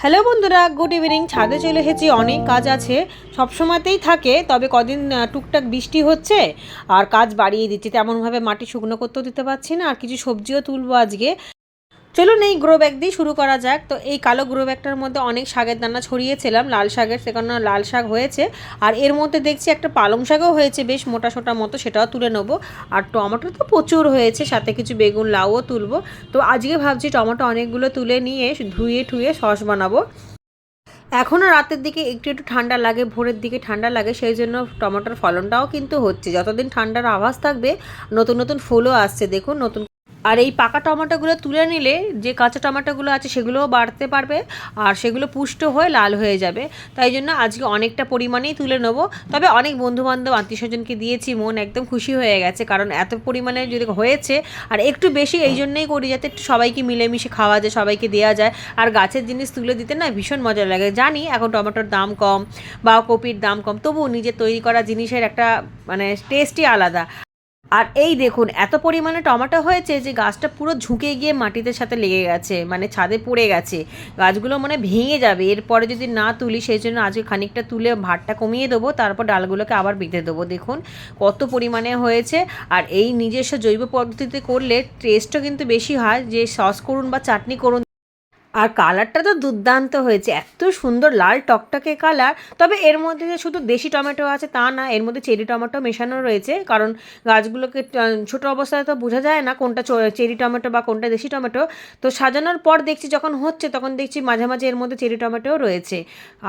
Hello বন্ধুরা, good evening. ছাদে চলে এসেছি, অনেক কাজ আছে, সবসময়তেই থাকে, তবে কদিন টুকটাক বৃষ্টি হচ্ছে আর কাজ বাড়িয়ে দিচ্ছে, তেমনভাবে মাটি শুকনো করতেও দিতে পারছি না। আর কিছু সবজিও তুলবো আজকে। চলুন এই গ্রো ব্যাগ দিয়ে শুরু করা যাক। তো এই কালো গ্রো ব্যাগটার মধ্যে অনেক শাকের দানা ছড়িয়েছিলাম, লাল শাকের, সেখানে লাল শাক হয়েছে। আর এর মধ্যে দেখছি একটা পালং শাকও হয়েছে, বেশ মোটা সোটা মতো, সেটাও তুলে নেবো। আর টমেটো তো প্রচুর হয়েছে, সাথে কিছু বেগুন লাউও তুলবো। তো আজকে ভাবছি টমেটো অনেকগুলো তুলে নিয়ে ধুয়ে ঠুয়ে সস বানাবো। এখনও রাতের দিকে একটু একটু ঠান্ডা লাগে, ভোরের দিকে ঠান্ডা লাগে, সেই জন্য টমেটোর ফলনটাও কিন্তু হচ্ছে। যতদিন ঠান্ডার আভাস থাকবে নতুন নতুন ফুলও আসছে, দেখুন নতুন। আর এই পাকা টমেটোগুলো তুলে নিলে যে কাঁচা টমেটোগুলো আছে সেগুলোও বাড়তে পারবে, আর সেগুলো পুষ্ট হয়ে লাল হয়ে যাবে। তাই জন্য আজকে অনেকটা পরিমাণেই তুলে নেবো। তবে অনেক বন্ধুবান্ধব আত্মীয় স্বজনকে দিয়েছি, মন একদম খুশি হয়ে গেছে, কারণ এত পরিমাণে যদি হয়েছে। আর একটু বেশি এই জন্যই করি, যাতে একটু সবাইকে মিলেমিশে খাওয়া যায়, সবাইকে দেওয়া যায়। আর গাছের জিনিস তুলে দিতে না ভীষণ মজা লাগে। জানি এখন টমেটোর দাম কম বা কপির দাম কম, তবুও নিজের তৈরি করা জিনিসের একটা মানে টেস্টই আলাদা। আর এই দেখুন এত পরিমাণে টমেটো হয়েছে যে গাছটা পুরো ঝুঁকে গিয়ে মাটিতে সাথে লেগে গেছে, মানে ছাদে পড়ে গেছে। গাছগুলো মানে ভেঙে যাবে এরপরে যদি না তুলি, সেই জন্য আজকে খানিকটা তুলে ভারটা কমিয়ে দেবো, তারপর ডালগুলোকে আবার বেঁধে দেবো। দেখুন কত পরিমাণে হয়েছে। আর এই নিজস্ব জৈব পদ্ধতিতে করলে টেস্টও কিন্তু বেশি হয়, যে সস করুন বা চাটনি করুন। আর কালারটা তো দুর্দান্ত হয়েছে, এত সুন্দর লাল টকটকে কালার। তবে এর মধ্যে যে শুধু দেশি টমেটো আছে তা না, এর মধ্যে চেরি টমেটো মেশানো রয়েছে, কারণ গাছগুলোকে ছোটো অবস্থায় তো বোঝা যায় না কোনটা চেরি টমেটো বা কোনটা দেশি টমেটো। তো সাজানোর পর দেখছি যখন হচ্ছে, তখন দেখছি মাঝে মাঝে এর মধ্যে চেরি টমেটোও রয়েছে।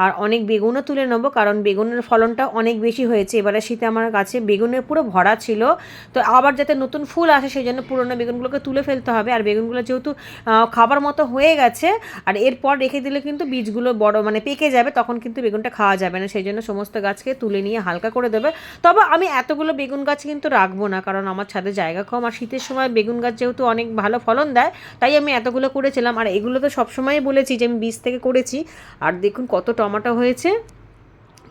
আর অনেক বেগুনও তুলে নেবো, কারণ বেগুনের ফলনটা অনেক বেশি হয়েছে এবারে শীতে। আমার গাছে বেগুনের পুরো ভরা ছিল, তো আবার যাতে নতুন ফুল আসে সেই জন্য পুরোনো বেগুনগুলোকে তুলে ফেলতে হবে। আর বেগুনগুলো যেহেতু খাবার মতো হয়ে গেছে, আর এরপর রেখে দিলে কিন্তু বীজগুলো বড় মানে পেকে যাবে, তখন কিন্তু বেগুনটা খাওয়া যাবে না, সেই জন্য সমস্ত গাছকে তুলে নিয়ে হালকা করে দেবে। তবে আমি এতগুলো বেগুন গাছ কিন্তু রাখবো না, কারণ আমার ছাদে জায়গা কম, আর শীতের সময় বেগুন গাছ যেহেতু অনেক ভালো ফলন দেয়, তাই আমি এতগুলো করেছিলাম। আর এগুলো তো সবসময়ই বলেছি যে আমি বীজ থেকে করেছি। আর দেখুন কত টমেটো হয়েছে।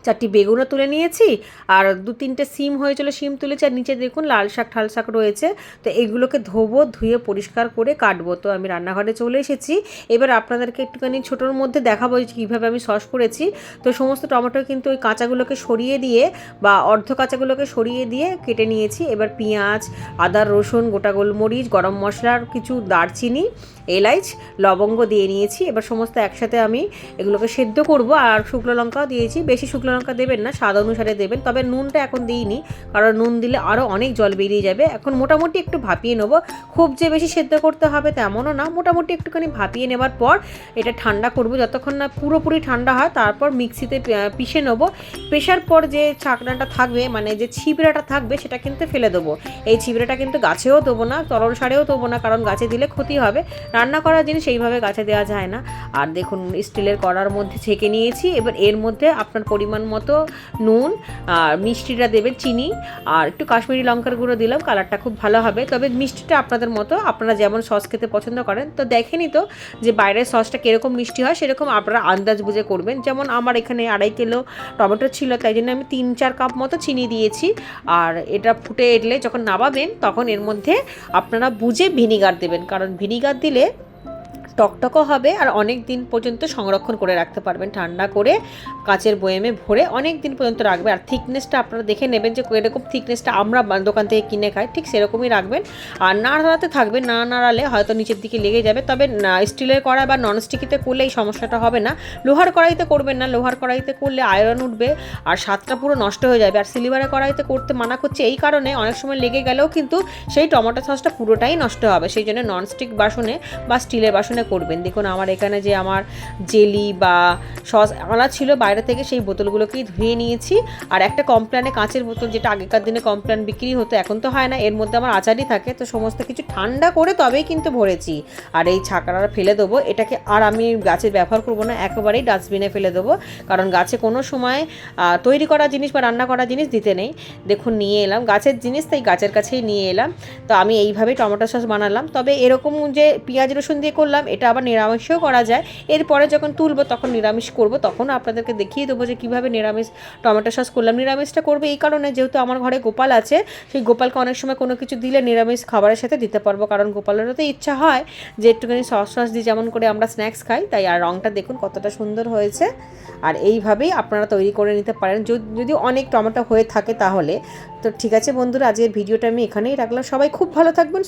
4টি বেগুনও তুলে নিয়েছি, আর 2-3টে সিম হয়েছিল, সিম তুলেছি। আর নিচে দেখুন লাল শাক ঠাল শাক রয়েছে। তো এগুলোকে ধোবো, ধুয়ে পরিষ্কার করে কাটবো। তো আমি রান্নাঘরে চলে এসেছি। এবার আপনাদেরকে একটুখানি ছোটোর মধ্যে দেখাবো কীভাবে আমি সস করেছি। তো সমস্ত টমেটো কিন্তু ওই কাঁচাগুলোকে সরিয়ে দিয়ে বা অর্ধ কাঁচাগুলোকে সরিয়ে দিয়ে কেটে নিয়েছি। এবার পেঁয়াজ, আদা, রসুন, গোটা গোলমরিচ, গরম মশলার কিছু, দারচিনি, এলাচ, লবঙ্গ দিয়ে নিয়েছি। এবার সমস্ত একসাথে আমি এগুলোকে সেদ্ধ করব। আর শুকনো লঙ্কাও দিয়েছি, বেশি শুকনো লঙ্কা দেবেন না, স্বাদ অনুসারে দেবেন। তবে নুনটা এখন দিইনি, কারণ নুন দিলে আরও অনেক জল বেরিয়ে যাবে। এখন মোটামুটি একটু ভাপিয়ে নেবো, খুব যে বেশি সেদ্ধ করতে হবে তেমনও না, মোটামুটি একটুখানি ভাপিয়ে নেবার পর এটা ঠান্ডা করব। যতক্ষণ না পুরোপুরি ঠান্ডা হয় তারপর মিক্সিতে পিষে নেবো। পেশার পর যে ছাকনাটা থাকবে, মানে যে ছিবড়াটা থাকবে, সেটা কিন্তু ফেলে দেবো। এই ছিবড়াটা কিন্তু গাছেও দেবো না, তরল সারেও দেবো না, কারণ গাছে দিলে ক্ষতি হবে। রান্না করার জিনিস এইভাবে গাছে দেওয়া যায় না। আর দেখুন স্টিলের কড়ার মধ্যে ছেঁকে নিয়েছি। এবার এর মধ্যে আপনার পরিমাণ মতো নুন, আর মিষ্টিটা দেবেন, চিনি, আর একটু কাশ্মীরি লঙ্কার গুঁড়ো দিলাম, কালারটা খুব ভালো হবে। তবে মিষ্টিটা আপনাদের মতো, আপনারা যেমন সস খেতে পছন্দ করেন। তো দেখেনি তো যে বাইরের সসটা কীরকম মিষ্টি হয়, সেরকম আপনারা আন্দাজ বুঝে করবেন। যেমন আমার এখানে 2.5 কিলো টমেটো ছিল, তাই জন্য আমি 3-4 কাপ মতো চিনি দিয়েছি। আর এটা ফুটে এলে যখন নামাবেন, তখন এর মধ্যে আপনারা বুঝে ভিনিগার দেবেন, কারণ ভিনিগার দিলে টকটকও হবে আর অনেক দিন পর্যন্ত সংরক্ষণ করে রাখতে পারবেন। ঠান্ডা করে কাচের বয়ামে ভরে অনেক দিন পর্যন্ত রাখবে। আর থিকনেসটা আপনারা দেখে নেবেন যে এরকম থিকনেসটা আমরা দোকান থেকে কিনে খাই, ঠিক সেরকমই রাখবেন। আর নাড়াতে থাকবেন, না নাড়ালে হয়তো নিচের দিকে লেগে যাবে। তবে স্টিলের কড়াই বা ননস্টিকিতে করলে এই সমস্যাটা হবে না। লোহার কড়াইতে করবেন না, লোহার কড়াইতে করলে আয়রন উঠবে আর স্বাদটা পুরো নষ্ট হয়ে যাবে। আর সিলভারের কড়াইতে করতে মানা করছে এই কারণে, অনেক সময় লেগে গেলেও কিন্তু সেই টমেটো সসটা পুরোটাই নষ্ট হবে। সেই জন্য ননস্টিক বাসনে বা স্টিলের বাসনে করবেন। দেখুন আমার এখানে যে আমার জেলি বা সস আনা ছিল বাইরে থেকে, সেই বোতলগুলোকেই ধুয়ে নিয়েছি। আর একটা কমপ্ল্যানে কাঁচের বোতল, যেটা আগেকার দিনে কমপ্ল্যান বিক্রি হতো, এখন তো হয় না, এর মধ্যে আমার আচারই থাকে। তো সমস্ত কিছু ঠান্ডা করে তবেই কিন্তু ভরেছি। আর এই ছাকড়াটা ফেলে দেবো, এটাকে আর আমি গাছে ব্যবহার করবো না, একেবারেই ডাস্টবিনে ফেলে দেবো, কারণ গাছে কোনো সময় তৈরি করা জিনিস বা রান্না করা জিনিস দিতে নেই। দেখুন নিয়ে এলাম গাছের জিনিস, তাই গাছের কাছেই নিয়ে এলাম। তো আমি এইভাবেই টমেটো সস বানালাম। তবে এরকম যে পেঁয়াজ রসুন দিয়ে করলাম, এটা আবার নিরামিষও করা যায়। এরপরে যখন তুলবো তখন নিরামিষ করব, তখন আপনাদেরকে দেখিয়ে দেবো যে কীভাবে নিরামিষ টমেটো সস করলাম। নিরামিষটা করবো এই কারণে, যেহেতু আমার ঘরে গোপাল আছে, সেই গোপালকে অনেক সময় কোনো কিছু দিলে নিরামিষ খাবারের সাথে দিতে পারবো, কারণ গোপালেরও তো ইচ্ছা হয় যে একটুখানি সস দিয়ে যেমন করে আমরা স্ন্যাক্স খাই। তাই আর রঙটা দেখুন কতটা সুন্দর হয়েছে। আর এইভাবেই আপনারা তৈরি করে নিতে পারেন যদি অনেক টমেটো হয়ে থাকে তাহলে। তো ঠিক আছে বন্ধুরা, আজকের ভিডিওটা আমি এখানেই রাখলাম। সবাই খুব ভালো থাকবেন,